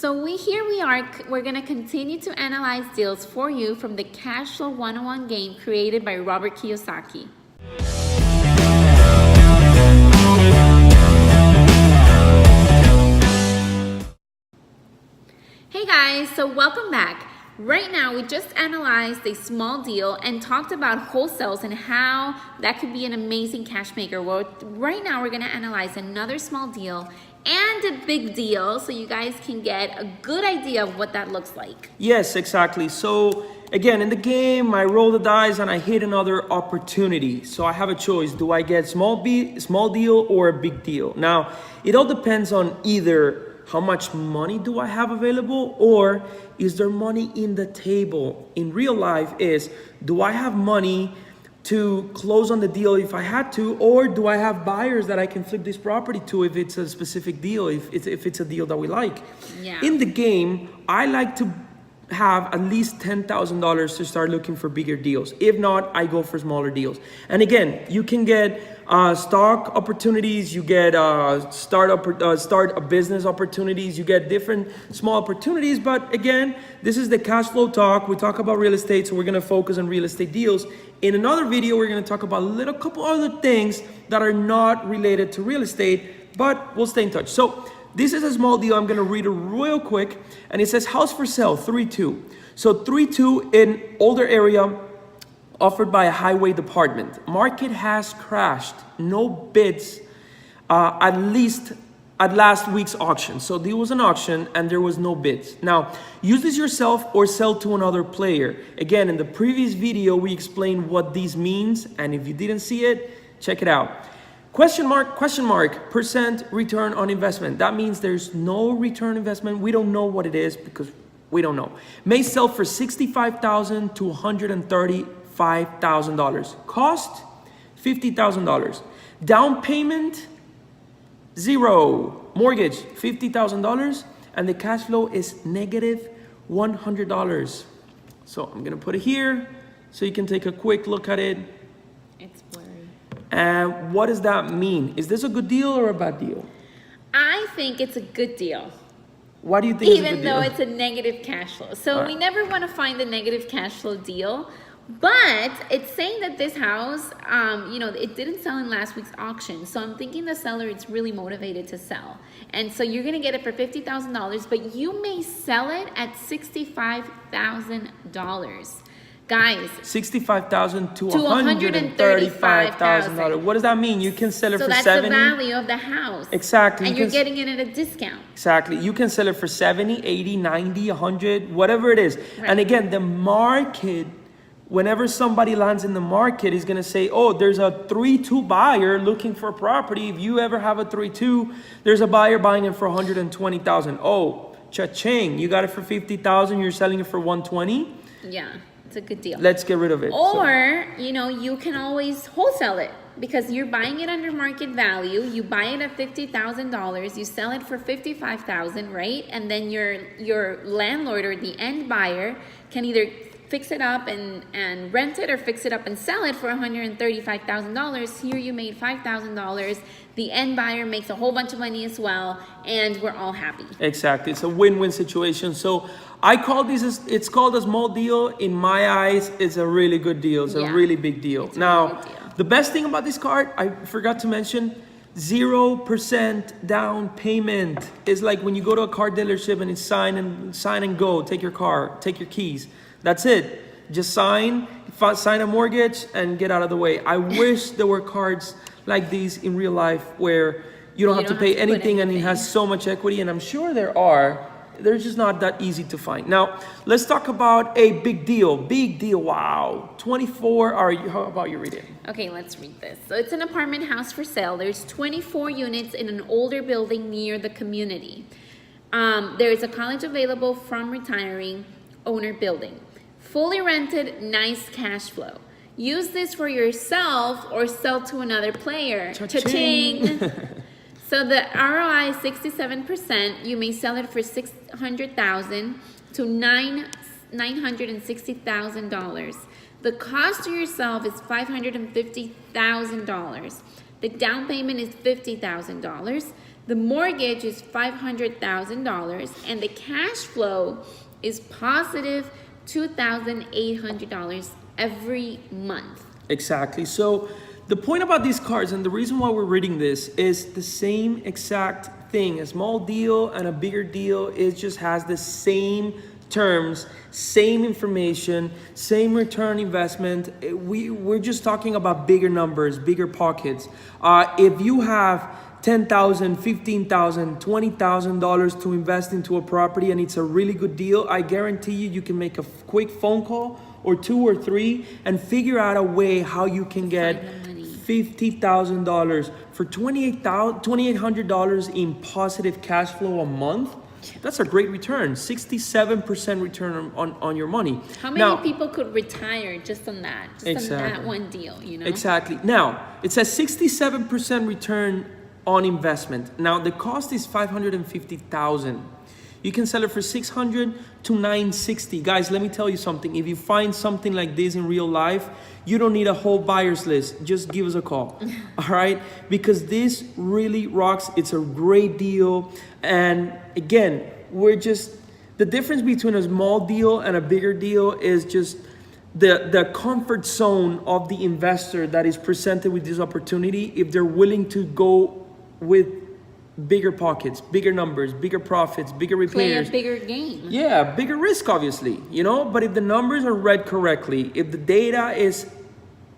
Here we are, we're gonna continue to analyze deals for you from the Cashflow 101 game created by Robert Kiyosaki. Hey guys, so welcome back. Right now, we just analyzed a small deal and talked about wholesales and how that could be an amazing cash maker. Well, right now we're gonna analyze another small deal and a big deal so you guys can get a good idea of what that looks like. Yes, exactly. So again, in the game, I roll the dice and I hit another opportunity. So I have a choice. Do I get small deal or a big deal? Now, it all depends on either how much money do I have available, or is there money in the table? In real life do I have money to close on the deal if I had to, or do I have buyers that I can flip this property to if it's a specific deal, if it's a deal that we like? Yeah. In the game, I like to have at least $10,000 to start looking for bigger deals. If not, I go for smaller deals. And again, you can get stock opportunities, you get start a business opportunities, you get different small opportunities. But again, this is the cash flow talk. We talk about real estate, so we're gonna focus on real estate deals. In another video, we're gonna talk about a couple other things that are not related to real estate, but we'll stay in touch. So this is a small deal. I'm gonna read it real quick. And it says house for sale, 3-2. So 3-2 in older area, offered by a highway department. Market has crashed. No bids, at least at last week's auction. So there was an auction and there was no bids. Now, use this yourself or sell to another player. Again, in the previous video, we explained what this means. And if you didn't see it, check it out. Question mark, percent return on investment. That means there's no return investment. We don't know what it is because we don't know. May sell for $65,000 to $135,000. Cost, $50,000. Down payment, zero. Mortgage, $50,000. And the cash flow is negative $100. So I'm gonna put it here so you can take a quick look at it. It's blurry. And what does that mean? Is this a good deal or a bad deal? I think it's a good deal. Why do you think Even though it's a negative cash flow. So we never want to find the negative cash flow deal, but it's saying that this house, it didn't sell in last week's auction. So I'm thinking the seller is really motivated to sell. And so you're going to get it for $50,000, but you may sell it at $65,000. Guys, $65,000 to $135,000. What does that mean? You can sell it for 70. So that's the value of the house. Exactly. And you're getting it at a discount. Exactly. You can sell it for 70, 80, 90, 100, whatever it is. Right. And again, the market, whenever somebody lands in the market, is going to say, oh, there's a 3-2 buyer looking for a property. If you ever have a 3-2, there's a buyer buying it for $120,000. Oh, cha-ching. You got it for $50,000. You're selling it for $120. Yeah. It's a good deal. Let's get rid of it. Or, you can always wholesale it because you're buying it under market value. You buy it at $50,000. You sell it for $55,000, right? And then your landlord or the end buyer can either fix it up and rent it or fix it up and sell it for $135,000. Here you made $5,000. The end buyer makes a whole bunch of money as well, and we're all happy. Exactly. It's a win-win situation. So I call it's called a small deal. In my eyes, it's a really good deal. It's a really big deal. Now, the best thing about this card, I forgot to mention, 0% down payment. Is like when you go to a car dealership and it's sign and go, take your car, take your keys. That's it. Just sign a mortgage and get out of the way. I wish there were cards like these in real life where you don't have to pay anything and it has so much equity, and I'm sure there are. They're just not that easy to find. Now, let's talk about a big deal. Big deal, wow. 24, how about you read it? Okay, let's read this. So it's an apartment house for sale. There's 24 units in an older building near the community. There is a college available from retiring owner building. Fully rented, nice cash flow. Use this for yourself or sell to another player. Cha-ching! So the ROI is 67%. You may sell it for $600,000 to $960,000. The cost to yourself is $550,000. The down payment is $50,000. The mortgage is $500,000, and the cash flow is positive $2,800 every month. Exactly. So the point about these cards, and the reason why we're reading this, is the same exact thing. A small deal and a bigger deal, it just has the same terms, same information, same return on investment. We're just talking about bigger numbers, bigger pockets. If you have $10,000, $15,000, $20,000 to invest into a property and it's a really good deal, I guarantee you can make a quick phone call or 2 or 3 and figure out a way how you can get $50,000 for $2,800 in positive cash flow a month. That's a great return, 67% return on your money. How many people could retire just on that? Just on that one deal, you know? Exactly. Now, it's a 67% return on investment. Now, the cost is $550,000. You can sell it for $600 to $960. Guys, let me tell you something. If you find something like this in real life, you don't need a whole buyer's list. Just give us a call, all right? Because this really rocks. It's a great deal. And again, the difference between a small deal and a bigger deal is just the comfort zone of the investor that is presented with this opportunity. If they're willing to go with bigger pockets, bigger numbers, bigger profits, bigger repairs. Play a bigger game. Yeah, bigger risk, obviously, you know? But if the numbers are read correctly, if the data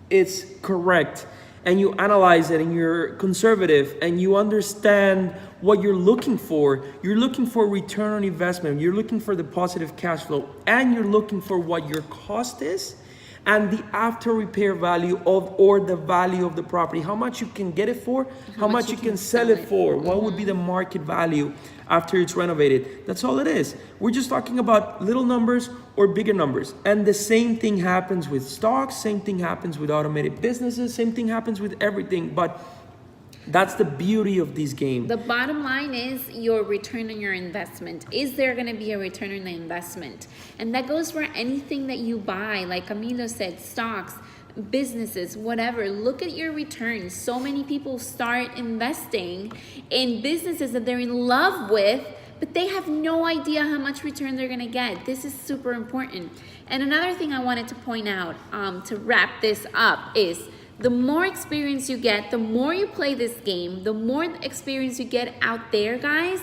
is correct, and you analyze it and you're conservative and you understand what you're looking for return on investment, you're looking for the positive cash flow, and you're looking for what your cost is and the after repair value or the value of the property, how much you can get it for, how much you can sell it for, what would be the market value after it's renovated. That's all it is. We're just talking about little numbers or bigger numbers. And the same thing happens with stocks, same thing happens with automated businesses, same thing happens with everything. But that's the beauty of this game. The bottom line is your return on your investment. Is there going to be a return on the investment? And that goes for anything that you buy. Like Camilo said, stocks, businesses, whatever. Look at your returns. So many people start investing in businesses that they're in love with, but they have no idea how much return they're going to get. This is super important. And another thing I wanted to point out to wrap this up is the more experience you get, the more you play this game, the more experience you get out there, guys,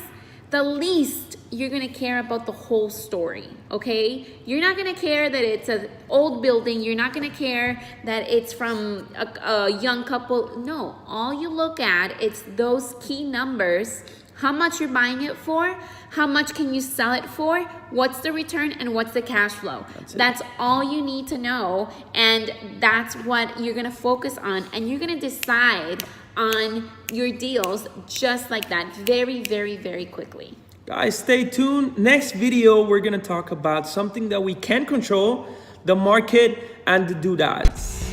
the least you're going to care about the whole story, okay? You're not going to care that it's an old building. You're not going to care that it's from a young couple. No, all you look at is those key numbers. How much you're buying it for, how much can you sell it for, what's the return, and what's the cash flow. That's all you need to know, and that's what you're gonna focus on, and you're gonna decide on your deals just like that, very, very, very quickly. Guys, stay tuned. Next video, we're gonna talk about something that we can control, the market and the doodads.